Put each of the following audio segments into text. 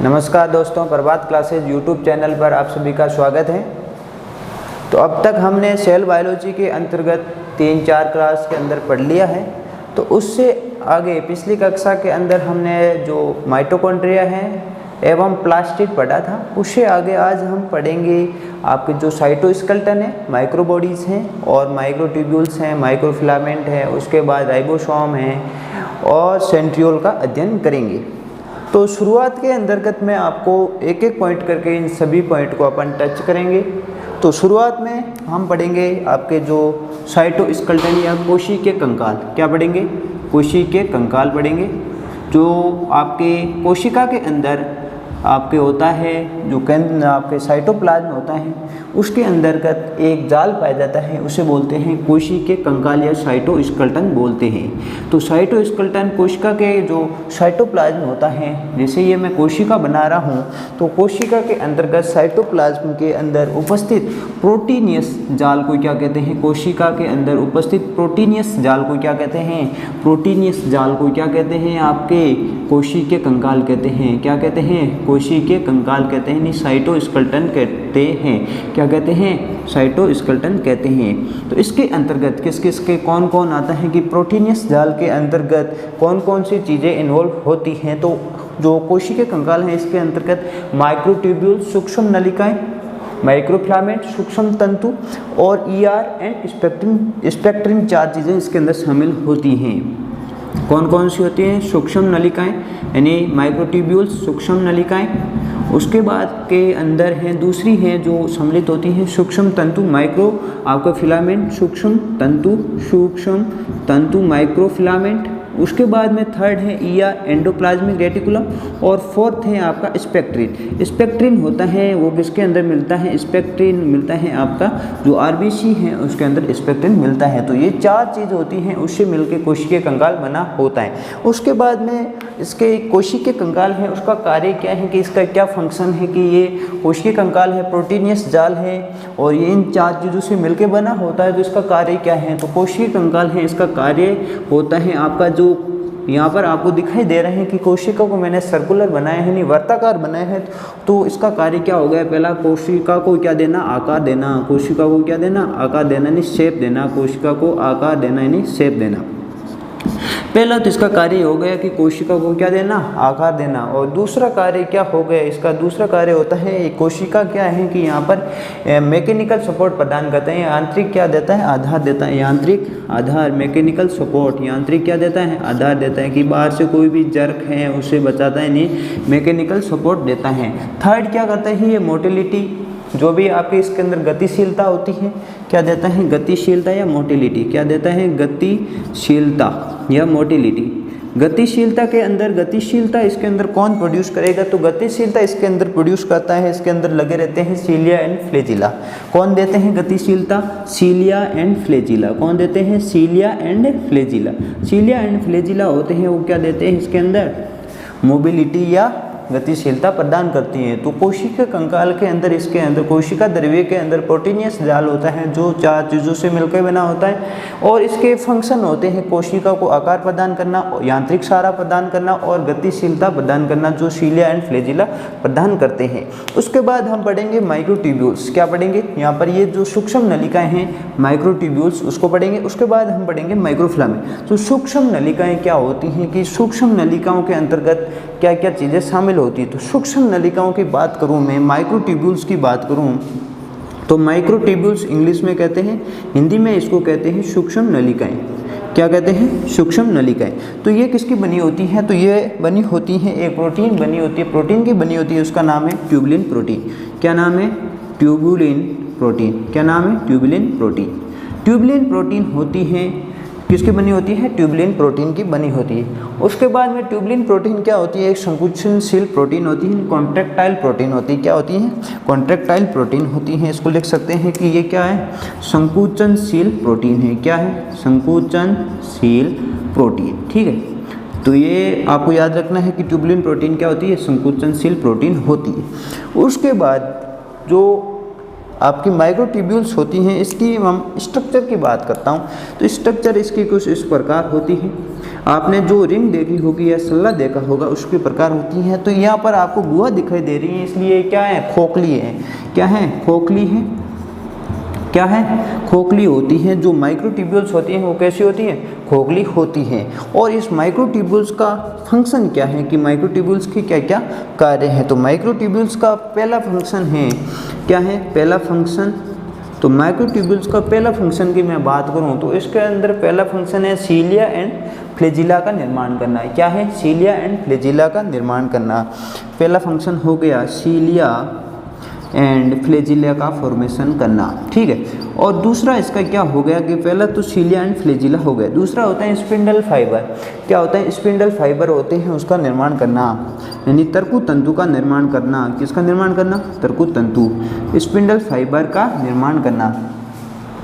नमस्कार दोस्तों, प्रभात classes YouTube channel पर आप सभी का स्वागत है। तो अब तक हमने सेल बायोलॉजी के अंतर्गत 3-4 क्लास के अंदर पढ़ लिया है। तो उससे आगे पिछली कक्षा के अंदर हमने जो माइटोकॉन्ड्रिया है एवं प्लास्टिड पढ़ा था, उससे आगे आज हम पढ़ेंगे आपके जो साइटोस्केलेटन है, माइक्रोबॉडीज़ हैं और माइक्रोट्यूब्यूल्स हैं, माइक्रोफिलामेंट है, उसके बाद राइबोसोम है और सेंट्रियोल का अध्ययन करेंगे। तो शुरुआत के अंतर्गत में आपको एक एक पॉइंट करके इन सभी पॉइंट को अपन टच करेंगे। तो शुरुआत में हम पढ़ेंगे आपके जो साइटोस्केलेटन या कोशिकीय कंकाल। क्या पढ़ेंगे? कोशिकीय कंकाल पढ़ेंगे। जो आपके कोशिका के अंदर आपके होता है, जो केंद्र आपके साइटोप्लाज्म होता है, उसके अंतर्गत एक जाल पाया जाता है, उसे बोलते हैं कोशिकीय कंकाल या साइटोस्केलेटन बोलते हैं। तो साइटोस्केलेटन कोशिका के जो साइटोप्लाज्म होता है, जैसे ये मैं कोशिका बना रहा हूँ, तो कोशिका के अंतर्गत साइटोप्लाज्म के अंदर उपस्थित प्रोटीनियस जाल को क्या कहते हैं? कोशिका के अंदर उपस्थित प्रोटीनियस जाल को क्या कहते हैं? प्रोटीनियस जाल को क्या कहते हैं? आपके कोशिकीय कंकाल कहते हैं। क्या कहते हैं? कोशिकीय कंकाल कहते हैं, साइटोस्केलेटन कहते हैं। क्या कहते हैं? साइटोस्केलेटन कहते हैं। तो इसके अंतर्गत किस किस के कौन कौन आता है कि प्रोटीनियस जाल के अंतर्गत कौन कौन सी चीज़ें इन्वॉल्व होती हैं? तो जो कोशिकीय कंकाल हैं इसके अंतर्गत माइक्रोट्यूब्यूल सूक्ष्म नलिकाएं, माइक्रोफिलामेंट सूक्ष्म तंतु और ER एंड स्पेक्ट्रिन 4 चीज़ें इसके अंदर शामिल होती हैं। कौन कौन सी होती हैं? सूक्ष्म नलिकाएं यानी माइक्रोट्यूब्यूल्स सूक्ष्म नलिकाएं। उसके बाद के अंदर हैं दूसरी हैं जो सम्मिलित होती हैं सूक्ष्म तंतु, माइक्रो आपका फिलामेंट, सूक्ष्म तंतु माइक्रोफिलामेंट। उसके बाद में थर्ड है ER एंडोप्लाज्मिक रेटिकुलम और फोर्थ है आपका स्पेक्ट्रिन। स्पेक्ट्रिन होता है वो किसके अंदर मिलता है? स्पेक्ट्रिन मिलता है आपका जो RBC है उसके अंदर स्पेक्ट्रिन मिलता है। तो ये 4 चीज़ होती हैं, उससे मिलकर कोशिकीय कंकाल बना होता है। उसके बाद में इसके कोशिकीय कंकाल है, उसका कार्य क्या है कि इसका क्या फंक्शन है कि ये कोशिकीय कंकाल है, प्रोटीनियस जाल है और ये इन 4 चीज़ों से मिलकर बना होता है। तो इसका कार्य क्या है? तो कोशिकीय कंकाल है, इसका कार्य होता है आपका जो यहाँ पर आपको दिखाई दे रहे हैं कि कोशिका को मैंने सर्कुलर बनाया है, नहीं वर्ताकार बनाया है। तो इसका कार्य क्या हो गया? पहला कोशिका को क्या देना? आकार देना। कोशिका को क्या देना? आकार देना यानी शेप देना। कोशिका को आकार देना यानी शेप देना। पहला तो इसका कार्य हो गया कि कोशिका को क्या देना? आकार देना। और दूसरा कार्य क्या हो गया? इसका दूसरा कार्य होता है कोशिका क्या है कि यहाँ पर मैकेनिकल सपोर्ट प्रदान करते हैं। यांत्रिक क्या देता है? आधार देता है। यांत्रिक आधार, मैकेनिकल सपोर्ट, यांत्रिक क्या देता है? आधार देता है कि बाहर से कोई भी जर्क है उसे बचाता है, नहीं मैकेनिकल सपोर्ट देता है। थर्ड क्या करता है? ये मोटिलिटी, जो भी आपके इसके अंदर गतिशीलता होती है, क्या देता है? गतिशीलता या मोटिलिटी। क्या देता है? गतिशीलता या मोटिलिटी। गतिशीलता के अंदर, गतिशीलता इसके अंदर कौन प्रोड्यूस करेगा? तो गतिशीलता इसके अंदर प्रोड्यूस करता है, इसके अंदर लगे रहते हैं सीलिया एंड फ्लैजिला। कौन देते हैं गतिशीलता? Cilia and flagella. कौन देते हैं? Cilia and flagella. Cilia and flagella होते हैं वो क्या देते हैं इसके अंदर? मोबिलिटी या गतिशीलता प्रदान करती हैं। तो कोशिका कंकाल के अंदर, इसके अंदर कोशिका द्रव्य के अंदर प्रोटीनियस जाल होता है जो 4 चीज़ों से मिलकर बना होता है और इसके फंक्शन होते हैं कोशिका को आकार प्रदान करना, यांत्रिक सहारा प्रदान करना और गतिशीलता प्रदान करना, जो सीलिया एंड फ्लैजिला प्रदान करते हैं। उसके बाद हम पढ़ेंगे माइक्रोट्यूब्यूल्स। क्या पढ़ेंगे? यहाँ पर ये जो सूक्ष्म नलिकाएं हैं माइक्रोट्यूब्यूल्स उसको पढ़ेंगे। उसके बाद हम पढ़ेंगे माइक्रोफिलामेंट। तो सूक्ष्म नलिकाएं क्या होती हैं कि सूक्ष्म नलिकाओं के अंतर्गत क्या क्या चीज़ें शामिल होती है? तो सूक्ष्म नलिकाओं की बात करूं, मैं माइक्रोट्यूब्यूल्स की बात करूं तो माइक्रोट्यूब्यूल्स इंग्लिश में कहते हैं, हिंदी में इसको कहते हैं सूक्ष्म नलिकाएं। क्या कहते हैं? सूक्ष्म नलिकाएं। तो ये किसकी बनी होती हैं? तो ये बनी होती हैं, एक प्रोटीन बनी होती है, प्रोटीन की बनी होती है, उसका नाम है ट्यूबुलिन प्रोटीन। क्या नाम है? Tubulin protein. क्या नाम है? Tubulin protein. ट्यूबुलिन प्रोटीन होती है, किसकी बनी होती है? ट्यूबुलिन प्रोटीन की बनी होती है। उसके बाद में ट्यूबुलिन प्रोटीन क्या होती है? एक संकुचनशील प्रोटीन होती है, कॉन्ट्रैक्टाइल प्रोटीन होती है। क्या होती है? कॉन्ट्रैक्टाइल प्रोटीन होती है। इसको लिख सकते हैं कि ये क्या है? संकुचनशील प्रोटीन है। क्या है? संकुचनशील प्रोटीन। ठीक है, तो ये आपको याद रखना है कि ट्यूबुलिन प्रोटीन क्या होती है? संकुचनशील प्रोटीन होती है। उसके बाद जो आपकी माइक्रोट्यूब्यूल्स होती हैं, इसकी हम स्ट्रक्चर की बात करता हूँ। तो स्ट्रक्चर इसकी कुछ इस प्रकार होती है। आपने जो रिंग देखी होगी या सल्ला देखा होगा उसके प्रकार होती हैं। तो यहाँ पर आपको गुहा दिखाई दे रही है, इसलिए क्या है, खोखली है। क्या है, खोखली है। क्या है, खोखली होती हैं। जो माइक्रोट्यूब्यूल्स होती हैं वो कैसी होती हैं, खोखली होती हैं। और इस माइक्रोट्यूब्यूल्स का फंक्शन क्या है कि माइक्रोट्यूब्यूल्स की क्या क्या कार्य हैं। तो माइक्रोट्यूब्यूल्स का पहला फंक्शन है, क्या है, पहला फंक्शन। तो माइक्रोट्यूब्यूल्स का पहला फंक्शन की मैं बात करूं तो इसके अंदर पहला फंक्शन है सीलिया एंड फ्लैजिला का निर्माण करना। क्या है, सीलिया एंड फ्लैजिला का निर्माण करना। पहला फंक्शन हो गया सीलिया एंड फ्लैजिला का फॉर्मेशन करना, ठीक है। और दूसरा इसका क्या हो गया कि पहला तो सीलिया एंड फ्लैजिला हो गया, दूसरा होता है स्पिंडल फाइबर। क्या होता है, स्पिंडल फाइबर होते हैं उसका निर्माण करना, यानी तर्कु तंतु का निर्माण करना। किसका निर्माण करना, तर्कु तंतु, स्पिंडल फाइबर का निर्माण करना।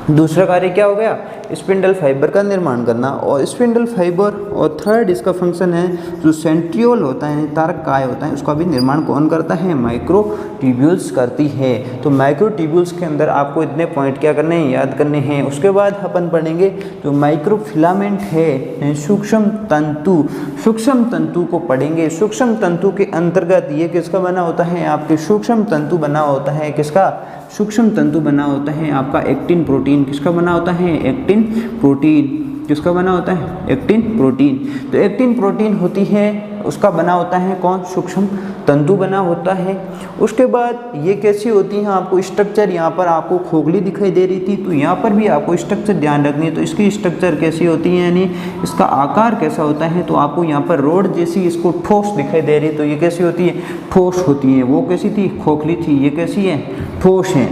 दूसरा कार्य क्या हो गया, स्पिंडल फाइबर का निर्माण करना। और स्पिंडल फाइबर और थर्ड इसका फंक्शन है जो सेंट्रियोल होता है, तारक काय होता है, उसका भी निर्माण कौन करता है, माइक्रोट्यूब्यूल्स करती है। तो माइक्रोट्यूब्यूल्स के अंदर आपको इतने पॉइंट क्या करने हैं, याद करने हैं। उसके बाद अपन पढ़ेंगे जो माइक्रोफिलामेंट है, सूक्ष्म तंतु, सूक्ष्म तंतु को पढ़ेंगे। सूक्ष्म तंतु के अंतर्गत ये किसका बना होता है, आपके सूक्ष्म तंतु बना होता है, किसका, सूक्ष्म तंतु बना होता है आपका एक्टिन प्रोटीन। किसका बना होता है, एक्टिन प्रोटीन। किसका बना होता है, एक्टिन प्रोटीन। तो एक्टिन प्रोटीन होती है, उसका बना होता है कौन, सूक्ष्म तंतु बना होता है। उसके बाद ये कैसी होती हैं, आपको स्ट्रक्चर, यहाँ पर आपको खोखली दिखाई दे रही थी, तो यहाँ पर भी आपको स्ट्रक्चर ध्यान रखनी है। तो इसकी स्ट्रक्चर कैसी होती है, यानी इसका आकार कैसा होता है। तो आपको यहाँ पर रोड जैसी इसको ठोस दिखाई दे रही है, तो ये कैसी होती है, ठोस होती है। वो कैसी थी, खोखली थी, ये कैसी है, ठोस है।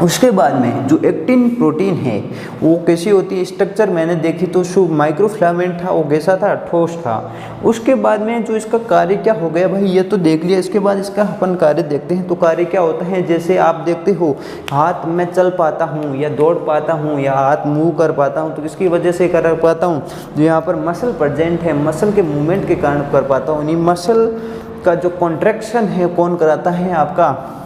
उसके बाद में जो एक्टिन प्रोटीन है वो कैसी होती है, स्ट्रक्चर मैंने देखी तो जो माइक्रोफिलामेंट था वो कैसा था, ठोस था। उसके बाद में जो इसका कार्य क्या हो गया, भाई ये तो देख लिया। इसके बाद इसका अपन कार्य देखते हैं। तो कार्य क्या होता है, जैसे आप देखते हो हाथ में चल पाता हूँ या दौड़ पाता हूँ या हाथ मूव कर पाता हूँ, तो किसकी वजह से कर पाता हूँ, जो यहाँ पर मसल प्रेजेंट है, मसल के मूवमेंट के कारण कर पाता हूँ। यानी मसल का जो कॉन्ट्रैक्शन है कौन कराता है, आपका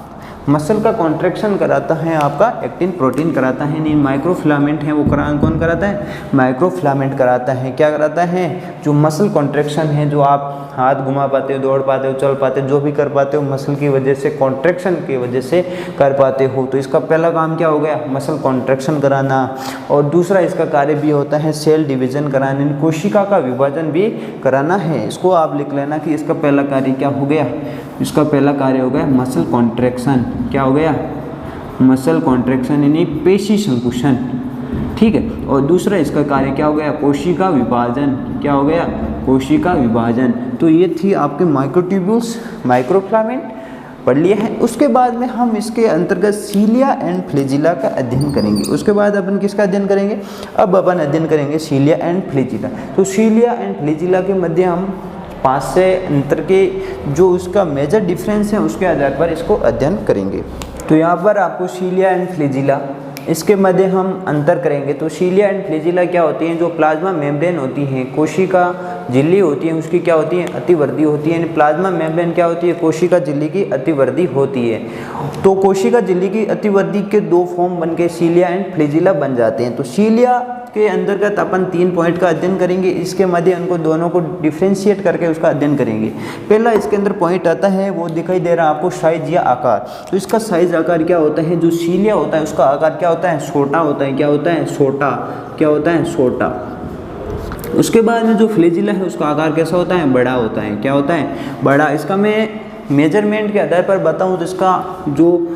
मसल का कॉन्ट्रैक्शन कराता है आपका एक्टिन प्रोटीन कराता है। नहीं, माइक्रोफिलामेंट है वो कौन कराता है, माइक्रोफिलामेंट कराता है। क्या कराता है, जो मसल कॉन्ट्रैक्शन है, जो आप हाथ घुमा पाते हो, दौड़ पाते हो, चल पाते हो, जो भी कर पाते हो मसल की वजह से, कॉन्ट्रैक्शन की वजह से कर पाते हो। तो इसका पहला काम क्या हो गया, मसल कॉन्ट्रैक्शन कराना। और दूसरा इसका कार्य भी होता है सेल डिवीजन कराना, कोशिका का विभाजन भी कराना है। इसको आप लिख लेना कि इसका पहला कार्य क्या हो गया, इसका पहला कार्य हो गया मसल कॉन्ट्रैक्शन। क्या हो गया, मसल कॉन्ट्रैक्शन यानी पेशी संकुचन, ठीक है। और दूसरा इसका कार्य क्या हो गया, कोशिका विभाजन। क्या हो गया, कोशिका विभाजन। तो ये थी आपके माइक्रोट्यूब्यूल्स, माइक्रोफिलामेंट पढ़ लिया है। उसके बाद में हम इसके अंतर्गत सीलिया एंड फ्लैजिला का अध्ययन करेंगे। उसके बाद अपन किसका अध्ययन करेंगे, अब अपन अध्ययन करेंगे सीलिया एंड फ्लैजिला। तो सीलिया एंड फ्लैजिला के मध्य हम 5 से अंतर के जो उसका मेजर डिफरेंस है उसके आधार पर इसको अध्ययन करेंगे। तो यहाँ पर आपको सीलिया एंड फ्लैजिला, इसके मध्य हम अंतर करेंगे। तो सीलिया एंड फ्लैजिला क्या होती हैं, जो प्लाज्मा मेम्ब्रेन होती हैं, कोशिका झिल्ली होती है, उसकी क्या होती है, अतिवृद्धि होती है। यानी प्लाज्मा मेम्ब्रेन क्या होती है, कोशिका झिल्ली की अतिवृद्धि होती है। तो कोशिका झिल्ली की अतिवृद्धि के 2 फॉर्म बन के सीलिया एंड फ्लैजिला बन जाते हैं। तो सीलिया के अंतर्गत अपन 3 पॉइंट का अध्ययन करेंगे। इसके मध्य उनको दोनों को डिफ्रेंशिएट करके उसका अध्ययन करेंगे। पहला इसके अंदर पॉइंट आता है, वो दिखाई दे रहा है आपको, साइज या आकार। तो इसका साइज आकार क्या होता है, जो सीलिया होता है उसका आकार क्या होता है, छोटा होता है। क्या होता है, छोटा। क्या होता है, छोटा। उसके बाद में जो फ्लैजिला है उसका आकार कैसा होता है, बड़ा होता है। क्या होता है, बड़ा। इसका मैं मेजरमेंट के आधार पर बताऊं तो इसका जो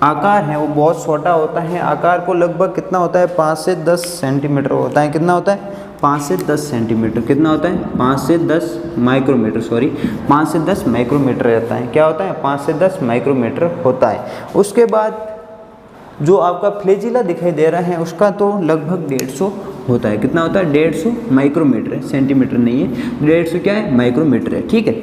आकार है वो बहुत छोटा होता है। आकार को लगभग कितना होता है, 5 से 10 सेंटीमीटर होता है। कितना होता है, 5 से 10 सेंटीमीटर। कितना होता है, 5 से 10 माइक्रोमीटर, 5 से 10 माइक्रोमीटर रहता है। क्या होता है, 5 से 10 माइक्रोमीटर होता है। उसके बाद जो आपका फ्लैजिला दिखाई दे रहा है उसका तो लगभग 150 होता है। कितना होता है, 150 माइक्रोमीटर है, सेंटीमीटर नहीं है। 150 क्या है, माइक्रोमीटर है, ठीक है।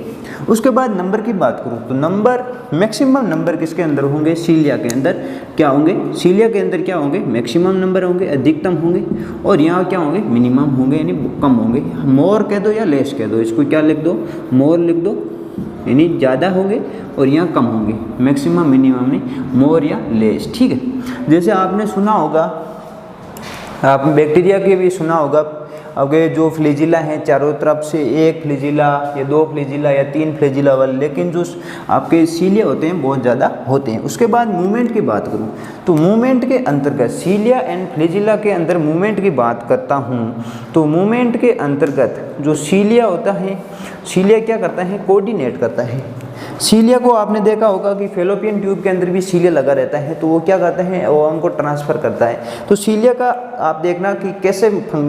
उसके बाद नंबर की बात करूँ तो नंबर, मैक्सिमम नंबर किसके अंदर होंगे, सीलिया के अंदर क्या होंगे, सीलिया के अंदर क्या होंगे, मैक्सिमम नंबर होंगे, अधिकतम होंगे। और यहाँ क्या होंगे, मिनिमम होंगे, यानी कम होंगे। मोर कह दो या लेस कह दो, इसको क्या लिख दो, मोर लिख दो, यानी ज़्यादा होंगे और यहाँ कम होंगे। मैक्सिमम मिनिमम नहीं, मोर या लेस, ठीक है। जैसे आपने सुना होगा, आपने बैक्टीरिया के भी सुना होगा, अगर जो फ्लैजिला हैं चारों तरफ से एक फ्लैजिला या दो फ्लैजिला या तीन फ्लैजिला वाले, लेकिन जो आपके सीलिया होते हैं बहुत ज़्यादा होते हैं। उसके बाद मूवमेंट की बात करूँ तो मूवमेंट के अंतर्गत सीलिया एंड फ्लैजिला के अंदर मूवमेंट की बात करता हूँ तो मूवमेंट के अंतर्गत जो सीलिया होता है, सीलिया क्या करता है, कोऑर्डिनेट करता है। सीलिया को आपने देखा होगा कि फेलोपियन ट्यूब के अंदर भी सीलिया लगा रहता है, तो वो क्या करता है, वो उनको ट्रांसफ़र करता है। तो सीलिया का आप देखना कि कैसे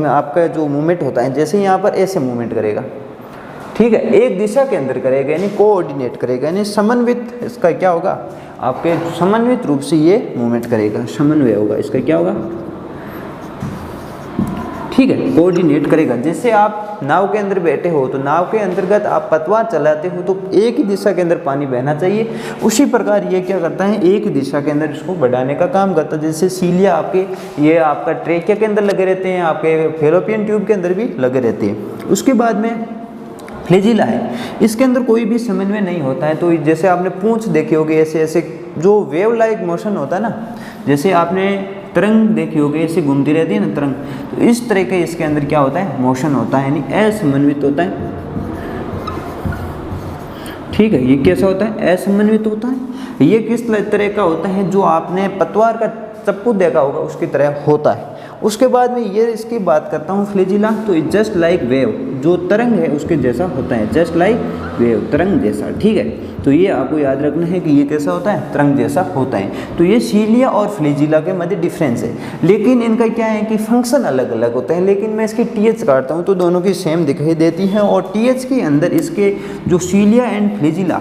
आपका जो मूवमेंट होता है, जैसे यहाँ पर ऐसे मूवमेंट करेगा, ठीक है, एक दिशा के अंदर करेगा, यानी कोऑर्डिनेट करेगा, यानी समन्वित इसका क्या होगा, आपके समन्वित रूप से ये मूवमेंट करेगा, समन्वय होगा, इसका क्या होगा, ठीक है, कोऑर्डिनेट करेगा। जैसे आप नाव के अंदर बैठे हो तो नाव के अंतर्गत आप पतवार चलाते हो तो एक ही दिशा के अंदर पानी बहना चाहिए, उसी प्रकार ये क्या करता है, एक ही दिशा के अंदर इसको बढ़ाने का काम करता है। जैसे सीलिया आपके ये आपका ट्रेकिया के अंदर लगे रहते हैं, आपके फेलोपियन ट्यूब के अंदर भी लगे रहते हैं। उसके बाद में फ्लैजिला है, इसके अंदर कोई भी समन्वय नहीं होता है। तो जैसे आपने पूंछ देखी होगी, ऐसे ऐसे जो वेव लाइक मोशन होता है ना, जैसे आपने तरंग देखी होगी, ऐसे घूमती रहती है ना तरंग, तो इस तरह के इसके अंदर क्या होता है, मोशन होता है, यानी असमन्वित होता है, ठीक है। ये कैसा होता है, असमन्वित होता है। ये किस तरह का होता है, जो आपने पतवार का चप्पू देखा होगा उसकी तरह होता है। उसके बाद में ये इसकी बात करता हूँ फ्लैजिला, तो जस्ट लाइक वेव, जो तरंग है उसके जैसा होता है, जस्ट लाइक वेव, तरंग जैसा, ठीक है। तो ये आपको याद रखना है कि ये कैसा होता है, तरंग जैसा होता है। तो ये सीलिया और फ्लैजिला के मध्य डिफरेंस है, लेकिन इनका क्या है कि फंक्शन अलग अलग होता है। लेकिन मैं इसकी टीएच काटता हूँ तो दोनों की सेम दिखाई देती है, और टीएच के अंदर इसके जो cilia and flagella,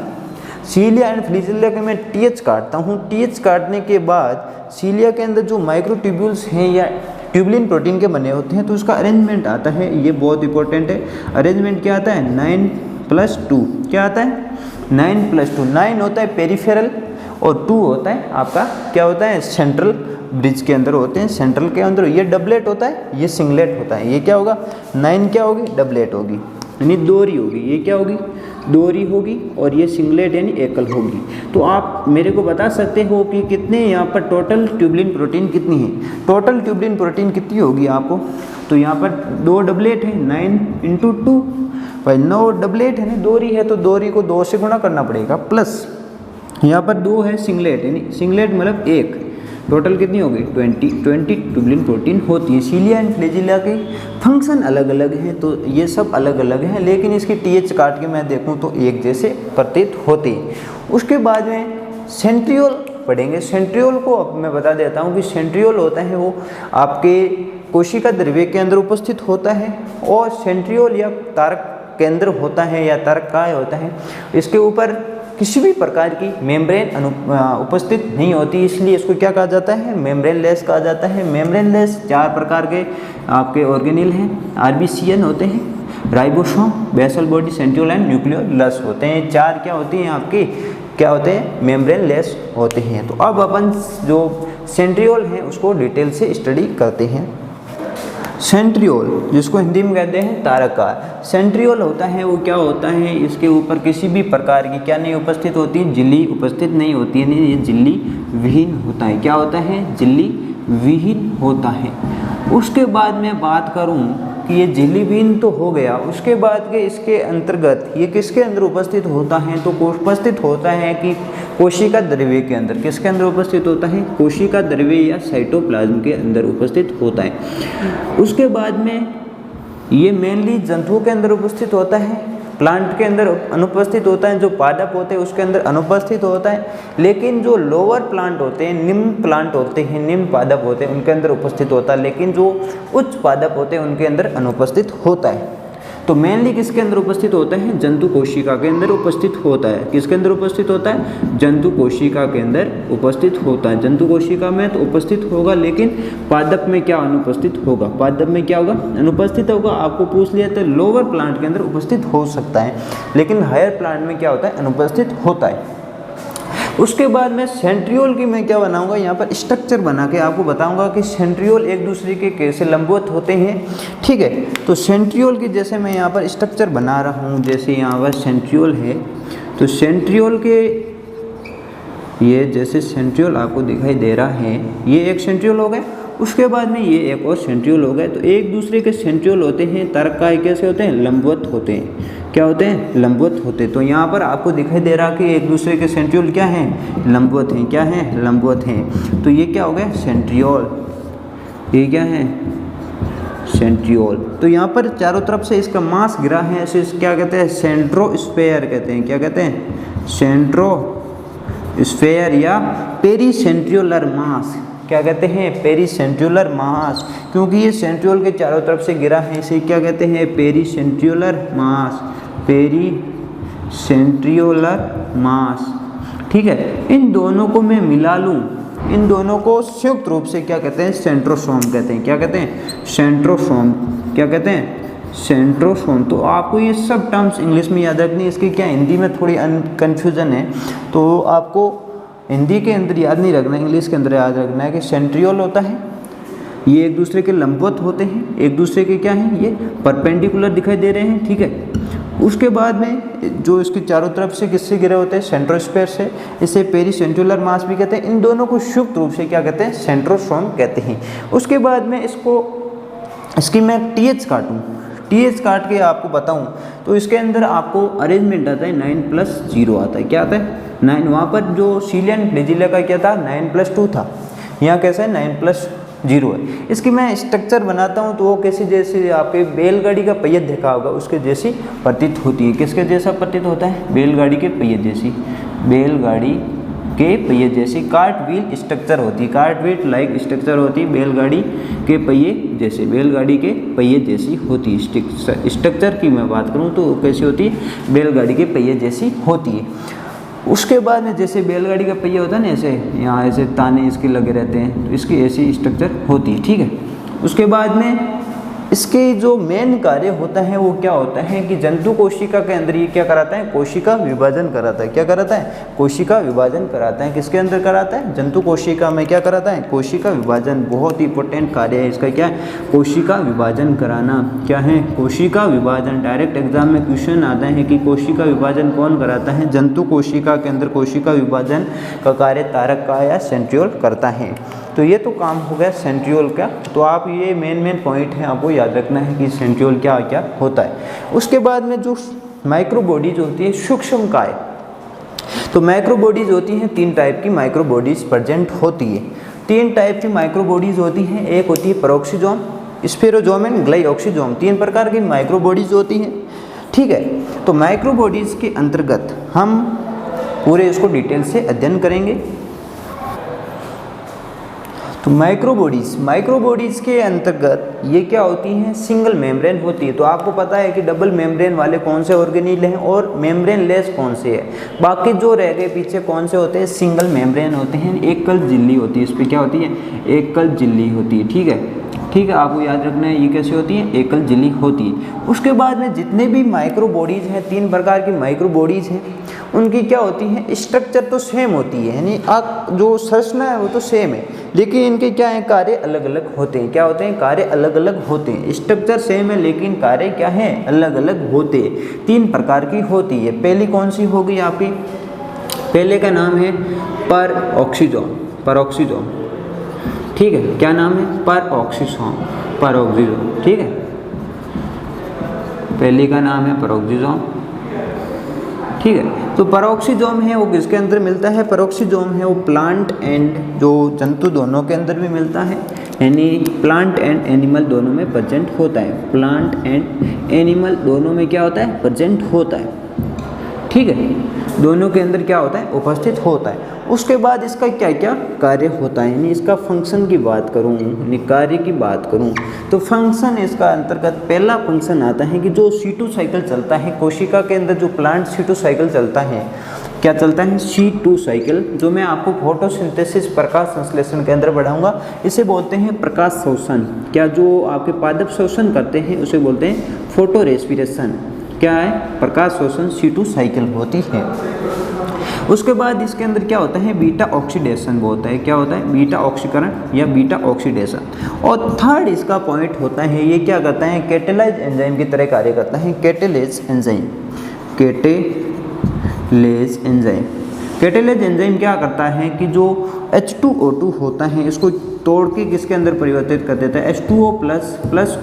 cilia and flagella के मैं टीएच काटता हूँ। टीएच काटने के बाद सीलिया के अंदर जो माइक्रोट्यूब्यूल्स हैं या ट्यूबुलिन प्रोटीन के बने होते हैं, तो उसका अरेंजमेंट आता है, ये बहुत इंपॉर्टेंट है। अरेंजमेंट क्या आता है, 9+2, क्या आता है, 9+2। 9 होता है पेरिफेरल और 2 होता है आपका क्या होता है, सेंट्रल ब्रिज के अंदर होते हैं, सेंट्रल के अंदर। ये डबलेट होता है, ये सिंगलेट होता है। ये क्या होगा, 9 क्या होगी, डबलेट होगी, यानी दोहरी होगी। ये क्या होगी, दोहरी होगी, और ये सिंगलेट यानी एकल होगी। तो आप मेरे को बता सकते हो कि कितने यहाँ पर टोटल ट्यूबुलिन प्रोटीन कितनी है, टोटल ट्यूबुलिन प्रोटीन कितनी होगी आपको। तो यहाँ पर 2 डबलेट है, 9 × 2 भाई, 9 डबलेट है ना, दोहरी है तो दोहरी को 2 से गुणा करना पड़ेगा, प्लस यहाँ पर 2 है सिंगलेट, यानी सिंगलेट मतलब 1, टोटल कितनी होगी, 20 ट्यूबुलिन प्रोटीन होती है। सीलिया एंड फ्लैजिला के फंक्शन अलग अलग हैं, तो ये सब अलग अलग हैं, लेकिन इसकी टीएच काट के मैं देखूं तो एक जैसे प्रतीत होते हैं। उसके बाद में सेंट्रियोल पढ़ेंगे। सेंट्रियोल को अब मैं बता देता हूं कि सेंट्रियोल होता है वो आपके कोशिका द्रव्य के अंदर उपस्थित होता है, और सेंट्रियोल या तारक केंद्र होता है या तारक काय होता है, इसके ऊपर किसी भी प्रकार की मेम्ब्रेन उपस्थित नहीं होती, इसलिए इसको क्या कहा जाता है, मेम्ब्रेनलेस कहा जाता है। मेम्ब्रेनलेस 4 प्रकार के आपके ऑर्गेनिल हैं, आरबीसीएन होते हैं, ribosome, basal body, centriole and nucleolus होते हैं। 4 क्या होती हैं आपके, क्या होते हैं, मेम्ब्रेनलेस होते हैं। तो अब अपन जो सेंट्रियोल हैं उसको डिटेल से स्टडी करते हैं। सेंट्रियोल, जिसको हिंदी में कहते हैं तारकार, सेंट्रियोल होता है वो क्या होता है, इसके ऊपर किसी भी प्रकार की क्या नहीं उपस्थित होती, झिल्ली उपस्थित नहीं होती है, नहीं, ये झिल्ली विहीन होता है। क्या होता है, झिल्ली विहीन होता है। उसके बाद मैं बात करूं कि ये झिल्ली विहीन तो हो गया, उसके बाद के इसके अंतर्गत ये किसके अंदर उपस्थित होता है, तो उपस्थित होता है कि कोशिका द्रव्य के अंदर, किसके अंदर उपस्थित होता है, कोशिका द्रव्य या साइटोप्लाज्म के अंदर उपस्थित होता है। उसके बाद में ये मेनली जंतुओं के अंदर उपस्थित होता है, प्लांट के अंदर अनुपस्थित होता है, जो पादप होते हैं उसके अंदर अनुपस्थित होता है, लेकिन जो लोअर प्लांट होते हैं, निम्न प्लांट होते हैं, निम्न पादप होते हैं, उनके अंदर उपस्थित होता है, लेकिन जो उच्च पादप होते हैं उनके अंदर अनुपस्थित होता है। तो मेनली किसके अंदर उपस्थित होता है, जंतु कोशिका के अंदर उपस्थित होता है। किसके अंदर उपस्थित होता है, जंतु कोशिका के अंदर उपस्थित होता है। जंतु कोशिका में तो उपस्थित होगा, लेकिन पादप में क्या अनुपस्थित होगा, पादप में क्या होगा, अनुपस्थित होगा। आपको पूछ लिया तो लोअर प्लांट के अंदर उपस्थित हो सकता है, लेकिन हायर प्लांट में क्या होता है, अनुपस्थित होता है। उसके बाद में सेंट्रियोल की मैं क्या बनाऊंगा, यहाँ पर स्ट्रक्चर बना के आपको बताऊंगा कि सेंट्रियोल एक दूसरे के कैसे लंबवत होते हैं, ठीक है। तो सेंट्रियोल की जैसे मैं यहाँ पर स्ट्रक्चर बना रहा हूँ, जैसे यहाँ पर सेंट्रियोल है, तो सेंट्रियोल के ये जैसे सेंट्रियोल आपको दिखाई दे रहा है, ये एक सेंट्रियोल हो गया। उसके बाद में ये एक और सेंट्रियोल हो गए। तो एक दूसरे के सेंट्रियोल होते हैं तारककाय कैसे होते हैं, लंबवत होते हैं। क्या होते हैं, लंबवत होते हैं। तो यहाँ पर आपको दिखाई दे रहा कि एक दूसरे के सेंट्रियोल क्या हैं, लंबवत हैं। क्या हैं, लंबवत हैं। तो ये क्या हो गया, सेंट्रियोल। ये क्या है, सेंट्रियोल। तो यहाँ पर चारों तरफ से इसका मास गिरा है, इसे क्या कहते हैं, सेंट्रोस्फेयर कहते हैं। क्या कहते हैं, सेंट्रोस्फेयर या पेरीसेंट्रियोलर मास। क्या कहते हैं, पेरीसेंट्रियोलर मास, क्योंकि ये सेंट्रियोल के चारों तरफ से गिरा है, इसे क्या कहते हैं, पेरीसेंट्रियोलर मास। पेरीसेंट्रियोलर मास, ठीक है। इन दोनों को मैं मिला लूँ, इन दोनों को संयुक्त रूप से क्या कहते हैं, सेंट्रोसोम कहते हैं। क्या कहते हैं, सेंट्रोसोम। क्या कहते हैं, सेंट्रोसोम। तो आपको ये सब टर्म्स इंग्लिश में याद रखनी है, इसकी क्या हिंदी में थोड़ी कन्फ्यूजन है, तो आपको हिंदी के अंदर याद नहीं रखना, इंग्लिश के अंदर याद रखना है कि सेंट्रियोल होता है, ये एक दूसरे के लंबवत होते हैं, एक दूसरे के क्या हैं, ये परपेंडिकुलर दिखाई दे रहे हैं, ठीक है। उसके बाद में जो इसके चारों तरफ से किससे घिरे होते हैं, सेंट्रोस्फेयर से, इसे पेरीसेंट्रियोलर मास भी कहते हैं। इन दोनों को संयुक्त रूप से क्या कहते हैं, सेंट्रोसोम कहते हैं। उसके बाद में इसकी मैं TH काटूँ, TH काट के आपको बताऊं तो इसके अंदर आपको अरेंजमेंट आता है 9+0 आता है। क्या आता है, 9। वहाँ पर जो सीलियन फ्लैजिला का क्या था, 9+2 था, यहाँ कैसा है, 9+0 है। इसकी मैं स्ट्रक्चर बनाता हूँ तो वो कैसी, जैसे आपके बैलगाड़ी का पहिया देखा होगा उसके जैसी प्रतीत होती है। किसके जैसा प्रतीत होता है, बैलगाड़ी के पहिए जैसी, बैलगाड़ी के पहिए जैसी कार्ट व्हील स्ट्रक्चर होती है, कार्ट व्हील लाइक स्ट्रक्चर होती है बैलगाड़ी के पहिए जैसे, बैलगाड़ी के पहिए जैसी होती है। स्ट्रक्चर की मैं बात करूँ तो कैसी होती है, बैलगाड़ी के पहिए जैसी होती है। उसके बाद में जैसे बैलगाड़ी का पहिया होता है ना, ऐसे यहाँ ऐसे ताने इसके लगे रहते हैं, तो इसकी ऐसी स्ट्रक्चर होती है, ठीक है। उसके बाद में इसके जो मेन कार्य होता है वो क्या होता है कि जंतु कोशिका के अंदर ये क्या कराता है, कोशिका विभाजन कराता है। क्या कराता है, कोशिका विभाजन कराता है। किसके अंदर कराता है, जंतु कोशिका में क्या कराता है, कोशिका विभाजन। बहुत ही इंपॉर्टेंट कार्य है इसका, क्या है, कोशिका विभाजन कराना। क्या है, कोशिका विभाजन। डायरेक्ट एग्जाम में क्वेश्चन आता है कि कोशिका विभाजन कौन कराता है, जंतु कोशिका के अंदर कोशिका विभाजन का कार्य तारककाय या सेंट्रियोल करता है। तो ये तो काम हो गया सेंट्रियोल का। तो आप ये मेन पॉइंट है आपको याद रखना है कि सेंट्रियोल क्या क्या होता है। उसके बाद में जो माइक्रो बॉडीज होती है, सूक्ष्म काय। तो माइक्रो बॉडीज होती हैं, 3 टाइप की माइक्रो बॉडीज प्रेजेंट होती है। 3 टाइप की माइक्रो बॉडीज होती हैं। एक होती है पेरोक्सीजोम, स्फेरोजोम एंड ग्लाइऑक्सीजोम। 3 प्रकार की माइक्रो बॉडीज होती हैं, ठीक है। तो माइक्रो बॉडीज के अंतर्गत हम पूरे इसको डिटेल से अध्ययन करेंगे। तो माइक्रो बॉडीज़ के अंतर्गत ये क्या होती हैं, सिंगल मेम्ब्रेन होती है। तो आपको पता है कि डबल मेम्ब्रेन वाले कौन से ऑर्गेनील हैं और मेम्ब्रेन लेस कौन से है। बाकी जो रह गए पीछे कौन से होते हैं, सिंगल मेम्ब्रेन होते हैं। एकल झिल्ली होती है, इस पर क्या होती है, एकल झिल्ली होती है, ठीक है। ठीक है, आपको याद रखना है ये कैसे होती है, एकल झिल्ली होती है। उसके बाद में जितने भी माइक्रो बॉडीज़ हैं, 3 प्रकार की माइक्रो बॉडीज़ हैं, उनकी क्या होती है, स्ट्रक्चर तो सेम होती है, यानी आप जो संरचना है वो तो सेम है, लेकिन इनके क्या है, कार्य अलग अलग होते हैं। क्या होते हैं, कार्य अलग अलग होते हैं। स्ट्रक्चर सेम है लेकिन कार्य क्या है, अलग अलग होते हैं। 3 प्रकार की होती है। पहली कौन सी होगी आपकी, पहले का नाम है पेरोक्सीजोम, ठीक है। क्या नाम है, पेरोक्सीजोम, ठीक है। पहले का नाम है पेरोक्सीजोम, ठीक है। तो पेरोक्सीजोम है वो किसके अंदर मिलता है, पेरोक्सीजोम है वो प्लांट एंड जो जंतु दोनों के अंदर भी मिलता है, यानी प्लांट एंड एनिमल दोनों में प्रेजेंट होता है। प्लांट एंड एनिमल दोनों में क्या होता है, प्रेजेंट होता है, ठीक है। दोनों के अंदर क्या होता है, उपस्थित होता है। उसके बाद इसका क्या क्या कार्य होता है, यानी इसका फंक्शन की बात करूँ, यानी कार्य की बात करूँ तो फंक्शन इसका अंतर्गत पहला फंक्शन आता है कि जो C2 साइकिल चलता है कोशिका के अंदर, जो प्लांट C2 साइकिल चलता है, क्या चलता है, C2 साइकिल, जो मैं आपको फोटोसिंथेसिस प्रकाश संश्लेषण के अंदर बढ़ाऊंगा। इसे बोलते हैं प्रकाश शोषण। क्या जो आपके पादप शोषण करते हैं उसे बोलते हैं फोटो रेस्पिरेशन। क्या है, प्रकाश शोषण C2 साइकिल होती है। उसके बाद इसके अंदर क्या होता है, बीटा ऑक्सीडेशन होता है। क्या होता है, बीटा ऑक्सीकरण या बीटा ऑक्सीडेशन। और थर्ड इसका पॉइंट होता है, ये क्या करता है, कैटेलाइज एंजाइम की तरह कार्य करता है। कैटेलेज एंजाइम क्या करता है कि जो H2O2 होता है इसको तोड़ के किसके अंदर परिवर्तित कर देता है, H2O प्लस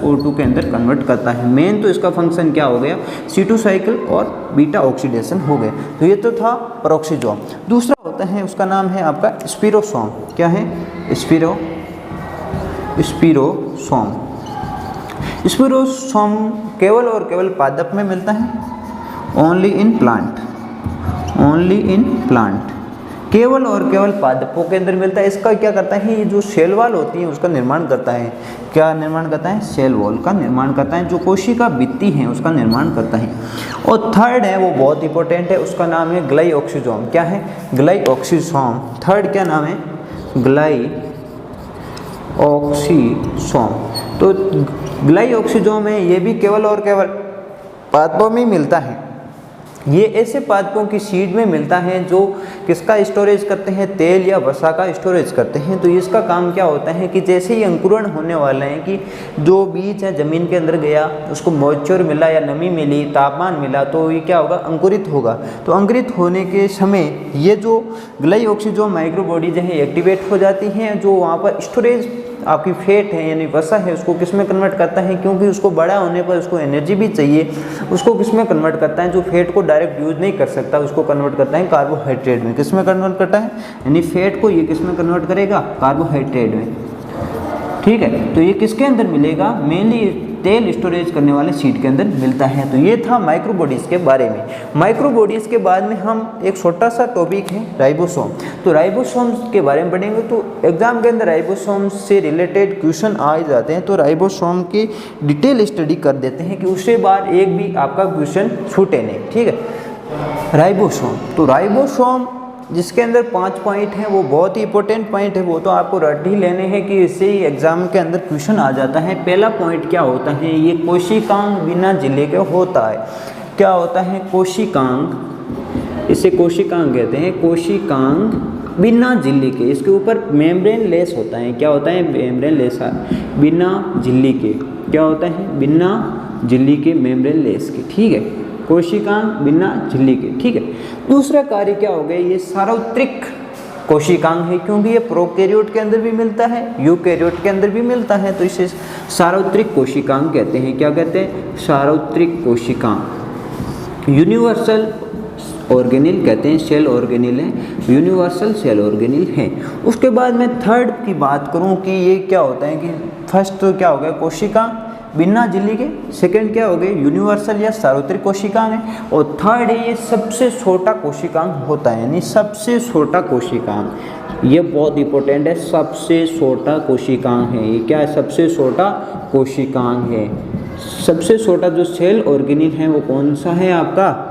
O2 के अंदर कन्वर्ट करता है। मेन तो इसका फंक्शन क्या हो गया, C2 साइकिल और बीटा ऑक्सीडेशन हो गए। तो ये तो था पेरोक्सीसोम। दूसरा होता है, उसका नाम है आपका स्पिरोसोम। क्या है, स्पिरोसोम। स्पिरोसोम केवल और केवल पादप में मिलता है, ओनली इन प्लांट, केवल और केवल पादपों के अंदर मिलता है। इसका क्या करता है, ये जो सेल वॉल होती है उसका निर्माण करता है। क्या निर्माण करता है, सेल वॉल का निर्माण करता है। जो कोशिका भित्ति है उसका निर्माण करता है। और थर्ड है, वो बहुत इंपॉर्टेंट है, उसका नाम है ग्लाइऑक्सीसोम। क्या है, ग्लाइऑक्सीसोम। थर्ड क्या नाम है, ग्लाइऑक्सीसोम। तो ग्लाइऑक्सीसोम है, ये भी केवल और केवल पादपों में मिलता है। ये ऐसे पादपों की सीड में मिलता है जो किसका स्टोरेज करते हैं, तेल या वसा का स्टोरेज करते हैं। तो इसका काम क्या होता है कि जैसे ही अंकुरण होने वाला है, कि जो बीज है ज़मीन के अंदर गया, उसको मॉइस्चर मिला या नमी मिली, तापमान मिला, तो ये क्या होगा, अंकुरित होगा। तो अंकुरित होने के समय ये जो ग्लाइऑक्सीसोम माइक्रोबॉडी जो है एक्टिवेट हो जाती हैं, जो वहाँ पर स्टोरेज आपकी फैट है यानी वसा है उसको किस में कन्वर्ट करता है, क्योंकि उसको बड़ा होने पर उसको एनर्जी भी चाहिए, उसको किस में कन्वर्ट करता है, जो फैट को डायरेक्ट यूज नहीं कर सकता उसको कन्वर्ट करता है कार्बोहाइड्रेट में। किस में कन्वर्ट करता है, यानी फैट को ये किस में कन्वर्ट करेगा, कार्बोहाइड्रेट में। ठीक है, तो ये किसके अंदर मिलेगा, मेनली तेल स्टोरेज करने वाले सीड के अंदर मिलता है। तो ये था माइक्रोबॉडीज़ के बारे में। माइक्रोबॉडीज़ के बाद में हम एक छोटा सा टॉपिक है राइबोसोम। तो राइबोसोम के बारे में पढ़ेंगे। तो एग्जाम के अंदर राइबोसोम से रिलेटेड क्वेश्चन आ जाते हैं, तो राइबोसोम की डिटेल स्टडी कर देते हैं कि उसके बाद एक भी आपका क्वेश्चन छूटे नहीं। ठीक है, राइबोसोम। तो राइबोसोम जिसके अंदर 5 पॉइंट हैं, वो बहुत ही इंपॉर्टेंट पॉइंट है, वो तो आपको रट ही लेने हैं कि इससे ही एग्जाम के अंदर क्वेश्चन आ जाता है। पहला पॉइंट क्या होता है, ये कोशिकांग बिना झिल्ली के होता है। क्या होता है, कोशिकांग, इसे कोशिकांग कहते हैं, कोशिकांग बिना झिल्ली के। इसके ऊपर मेम्ब्रेन लेस होता है। क्या होता है, मेम्ब्रेन लेस, बिना झिल्ली के। क्या होता है, बिना झिल्ली के, मेम्ब्रेन लेस के। ठीक है, कोशिकांग बिना झिल्ली के। ठीक है, दूसरा कार्य क्या हो गया, ये सार्वत्रिक कोशिकांग है, क्योंकि ये प्रोकैरियोट के अंदर भी मिलता है, यूकैरियोट के अंदर भी मिलता है, तो इसे सार्वत्रिक कोशिकांग कहते हैं। क्या कहते हैं, सार्वत्रिक कोशिकांग। यूनिवर्सल ऑर्गेनिल कहते हैं, सेल ऑर्गेनिल है, यूनिवर्सल सेल ऑर्गेनिल है। उसके बाद मैं थर्ड की बात करूं कि ये क्या होता है, कि फर्स्ट तो क्या हो गया, कोशिका बिना झिल्ली के, सेकंड क्या हो गए, यूनिवर्सल या सार्वत्रिक कोशिकांग है, और थर्ड है ये सबसे छोटा कोशिकांग होता है, यानी सबसे छोटा कोशिकांग। ये बहुत इंपॉर्टेंट है, सबसे छोटा कोशिकांग है। ये क्या है, सबसे छोटा कोशिकांग है। सबसे छोटा जो सेल ऑर्गेनिल है वो कौन सा है आपका,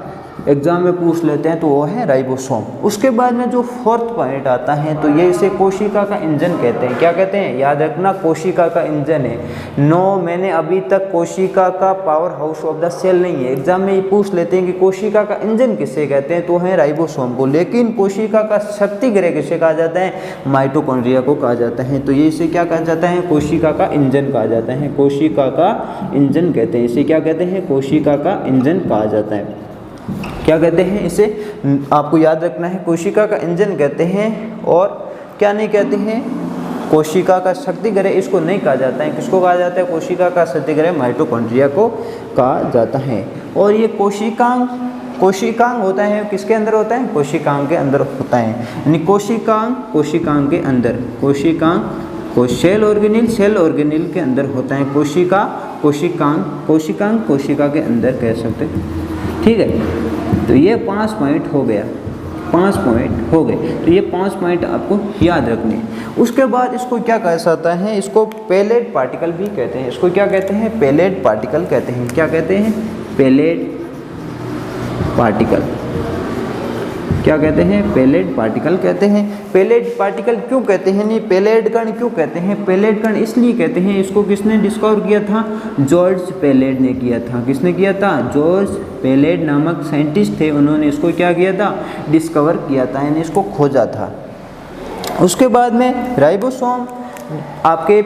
एग्जाम में पूछ लेते हैं, तो वो है राइबोसोम। उसके बाद में जो फोर्थ पॉइंट आता है, तो ये इसे कोशिका का इंजन कहते हैं। क्या कहते हैं, याद रखना, कोशिका का इंजन है। नो, मैंने अभी तक कोशिका का power house of the cell नहीं है। एग्जाम में ये पूछ लेते हैं कि कोशिका का इंजन किसे कहते हैं, तो है राइबोसोम को। लेकिन कोशिका का शक्ति गृह किसे कहा जाता है, माइटोकॉन्ड्रिया को कहा जाता है। तो ये इसे क्या कहा जाता है, कोशिका का इंजन कहा जाता है। कोशिका का इंजन कहते हैं इसे, क्या कहते हैं, कोशिका का इंजन कहा जाता है। क्या कहते हैं इसे, आपको याद रखना है, कोशिका का इंजन कहते हैं। और क्या नहीं कहते हैं, कोशिका का शक्ति गृह इसको नहीं कहा जाता है। किसको कहा जाता है, कोशिका का शक्ति गृह माइटोकॉन्ड्रिया को कहा जाता है। और ये कोशिकांग होता है, किसके अंदर होता है, कोशिकांग के अंदर होता है। यानी कोशिकांग के अंदर, कोशिकांग को सेल ऑर्गेनिल के अंदर होता है। कोशिकांग कोशिका के अंदर कह सकते हैं। ठीक है, तो ये 5 पॉइंट हो गया, 5 पॉइंट हो गए। तो ये 5 पॉइंट आपको याद रखने हैं। उसके बाद इसको क्या कहा जाता है, इसको पेलेट पार्टिकल भी कहते हैं। इसको क्या कहते हैं, पेलेट पार्टिकल कहते हैं। क्या कहते हैं, पेलेट पार्टिकल। क्या कहते हैं, पेलेट पार्टिकल कहते हैं। पेलेट पार्टिकल क्यों कहते हैं, नहीं पेलेट कण क्यों कहते हैं, पेलेट कण इसलिए कहते हैं, इसको किसने डिस्कवर किया था, जॉर्ज पेलेट ने किया था। किसने किया था, जॉर्ज पेलेट नामक साइंटिस्ट थे, उन्होंने इसको क्या किया था, डिस्कवर किया था, यानी इसको खोजा था। उसके बाद में राइबोसोम आपके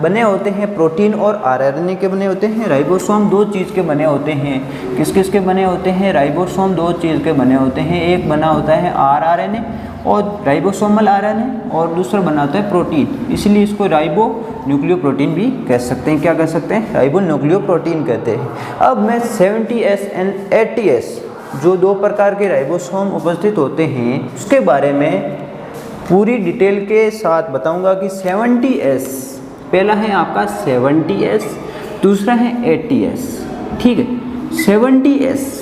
बने होते हैं प्रोटीन और आरएनए के बने होते हैं। राइबोसोम 2 चीज़ के बने होते हैं। किस किस के बने होते हैं, राइबोसोम 2 चीज़ के बने होते हैं। एक बना होता है आरआरएनए और राइबोसोमल आयरन है और दूसरा बनाता है प्रोटीन, इसलिए इसको राइबो न्यूक्लियोप्रोटीन भी कह सकते हैं। क्या कह सकते हैं? राइबो न्यूक्लियोप्रोटीन कहते हैं। अब मैं 70S एंड 80S जो दो प्रकार के राइबोसोम उपस्थित होते हैं उसके बारे में पूरी डिटेल के साथ बताऊंगा कि 70S, पहला है आपका 70S, दूसरा है 80S। ठीक है, 70S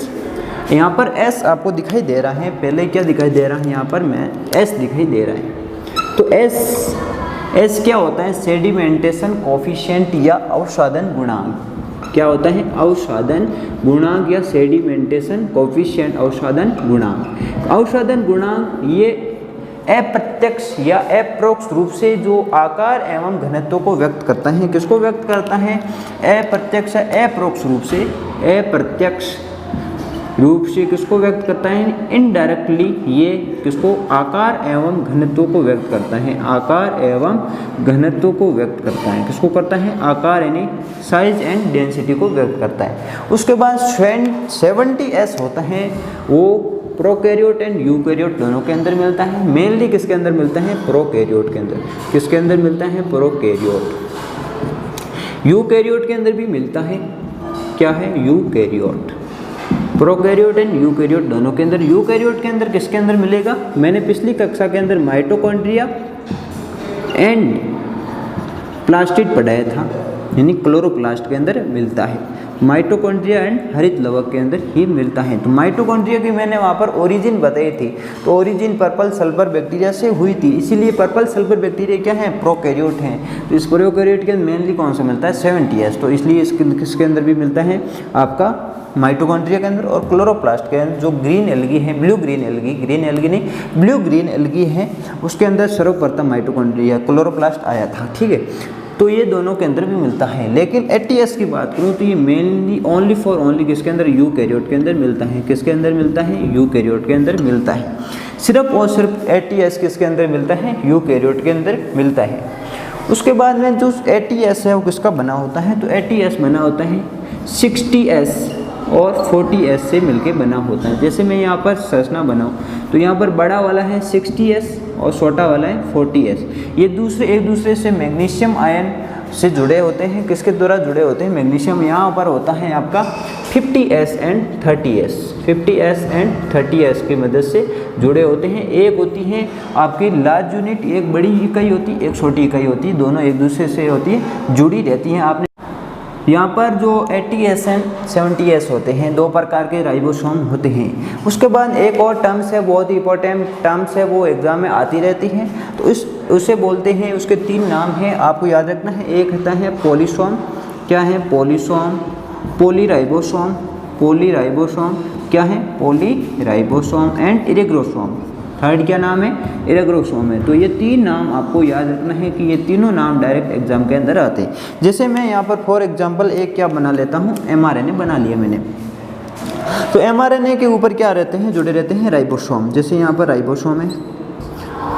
यहाँ पर S आपको दिखाई दे रहा है, पहले क्या दिखाई दे रहा है यहाँ पर मैं S दिखाई दे रहा है। तो S क्या होता है? सेडिमेंटेशन कोफिशिएंट या अवसादन गुणांक। क्या होता है? अवसादन गुणांक या सेडिमेंटेशन कोफिशिएंट, अवसादन गुणांक। अवसादन गुणांक ये अप्रत्यक्ष या अप्रोक्ष रूप से जो आकार एवं घनत्व को व्यक्त करता है। किसको व्यक्त करता है? अप्रत्यक्ष अप्रोक्ष रूप से, अप्रत्यक्ष रूप से किसको व्यक्त करता है? इनडायरेक्टली ये किसको? आकार एवं घनत्व को व्यक्त करता है। आकार एवं घनत्व को व्यक्त करता है। किसको करता है? आकार यानी साइज एंड डेंसिटी को व्यक्त करता है। उसके बाद 70S होता है, वो प्रोकैरियोट एंड यूकैरियोट दोनों के अंदर मिलता है। मेनली किसके अंदर मिलता है? प्रोकैरियोट के अंदर। किसके अंदर मिलता है? प्रोकैरियोट। यूकैरियोट के अंदर भी मिलता है। क्या है? यूकैरियोट। प्रोकैरियोट एंड यूकैरियोट दोनों के अंदर। यूकैरियोट के अंदर किसके अंदर मिलेगा? मैंने पिछली कक्षा के अंदर माइटोकॉन्ड्रिया एंड प्लास्टिड पढ़ाया था, यानी क्लोरोप्लास्ट के अंदर मिलता है। माइटोकॉन्ड्रिया एंड हरित लवक के अंदर ही मिलता है। तो माइटोकॉन्ड्रिया की मैंने वहाँ पर ओरिजिन बताई थी, तो ओरिजिन पर्पल सल्फर बैक्टीरिया से हुई थी, इसीलिए पर्पल सल्फर बैक्टीरिया क्या है? प्रोकैरियोट हैं। तो इस प्रोकैरियोट के अंदर मेनली कौन सा मिलता है? 70S। तो इसलिए किसके अंदर भी मिलता है? आपका माइटोकॉन्ड्रिया के अंदर और क्लोरोप्लास्ट के अंदर। जो ग्रीन एल्गी है, blue green algae, green algae नहीं, ब्लू ग्रीन एल्गी है, उसके अंदर सर्वप्रथम माइटोकॉन्ड्रिया क्लोरोप्लास्ट आया था। ठीक है, तो ये दोनों के अंदर भी मिलता है। लेकिन 80S की बात करूँ तो ये मेनली ओनली फॉर ओनली किसके अंदर? यूकैरियोट के अंदर मिलता है। किसके अंदर मिलता है? यूकैरियोट के अंदर मिलता है। सिर्फ और सिर्फ 80S किसके अंदर मिलता है? यूकैरियोट के अंदर मिलता है। उसके बाद में जो 80S है वो किसका बना होता है? तो 80S बना होता है 60S और 40S से मिलके बना होता है। जैसे मैं यहाँ पर संरचना बनाऊँ तो यहाँ पर बड़ा वाला है 60S और छोटा वाला है 40S। ये एक दूसरे से मैग्नीशियम आयन से जुड़े होते हैं। किसके द्वारा जुड़े होते हैं? मैग्नीशियम। यहाँ पर होता है आपका 50S and 30S, 50S and 30S की मदद से जुड़े होते हैं। एक होती है आपकी लार्ज यूनिट, एक बड़ी इकाई होती है, एक छोटी इकाई होती है, दोनों एक दूसरे से होती है जुड़ी रहती हैं। आपने यहाँ पर जो 80S एंड 70S होते हैं, दो प्रकार के राइबोसोम होते हैं। उसके बाद एक और टर्म्स है, बहुत ही इंपॉर्टेंट टर्म्स है, वो एग्जाम में आती रहती हैं। तो उसे बोलते हैं, उसके 3 नाम हैं, आपको याद रखना है। एक होता है पॉलीसोम। क्या है? पॉलीसोम। पॉलीराइबोसोम। पॉलीराइबोसोम क्या है? Polyribosome and इरेग्रोसोम। थर्ड क्या नाम है? इरेग्रोसोम है। तो ये 3 नाम आपको याद रखना है कि ये तीनों नाम डायरेक्ट एग्जाम के अंदर आते हैं। जैसे मैं यहाँ पर फॉर एग्जांपल एक क्या बना लेता हूँ, mRNA बना लिया मैंने। तो mRNA के ऊपर क्या रहते हैं? जुड़े रहते हैं राइबोसोम। जैसे यहाँ पर राइबोसोम है,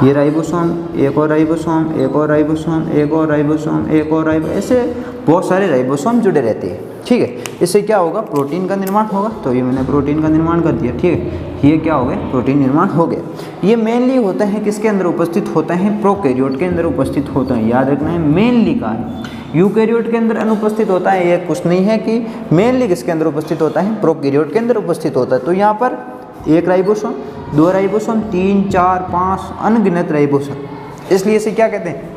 ये राइबोसोम, एक और राइबोसोम, एक और राइबोसोम, एक और राइबोसोम, एक और ऐसे बहुत सारे राइबोसोम जुड़े रहते हैं। ठीक है, इससे क्या होगा? प्रोटीन का निर्माण होगा। तो ये मैंने प्रोटीन का निर्माण कर दिया। ठीक है, ये क्या हो गया? प्रोटीन निर्माण हो गया। ये मेनली होता है किसके अंदर उपस्थित होता है? प्रोकैरियोट के अंदर उपस्थित होता है। याद रखना है, मेनली का है। यूकैरियोट के अंदर अनुपस्थित होता है, ये कुछ नहीं है कि मेनली किसके अंदर उपस्थित होता है? प्रोकैरियोट के अंदर उपस्थित होता है। तो यहाँ पर एक राइबोसोम, 2 राइबोसोम, 3, 4, 5 अनगिनत राइबोसोम, इसलिए इसे क्या कहते हैं?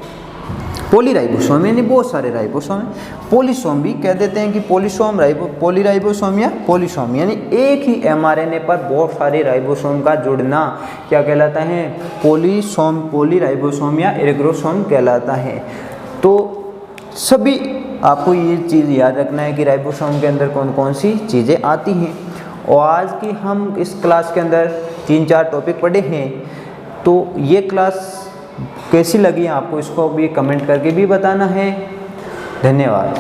पॉलीराइबोसोम, यानी बहुत सारे राइबोसोम है। पॉलीसोम भी कह देते हैं कि पॉलीसोम, पॉलीराइबोसोम या पॉलीसोम, यानी एक ही mRNA पर बहुत सारे राइबोसोम का जुड़ना क्या कहलाता है? पॉलीसोम, पॉलीराइबोसोम या इरेग्रोसोम कहलाता है। तो सभी आपको ये चीज़ याद रखना है कि राइबोसोम के अंदर कौन कौन सी चीज़ें आती हैं। और आज की हम इस क्लास के अंदर 3-4 टॉपिक पढ़े हैं। तो ये क्लास कैसी लगी आपको, इसको भी कमेंट करके भी बताना है। धन्यवाद।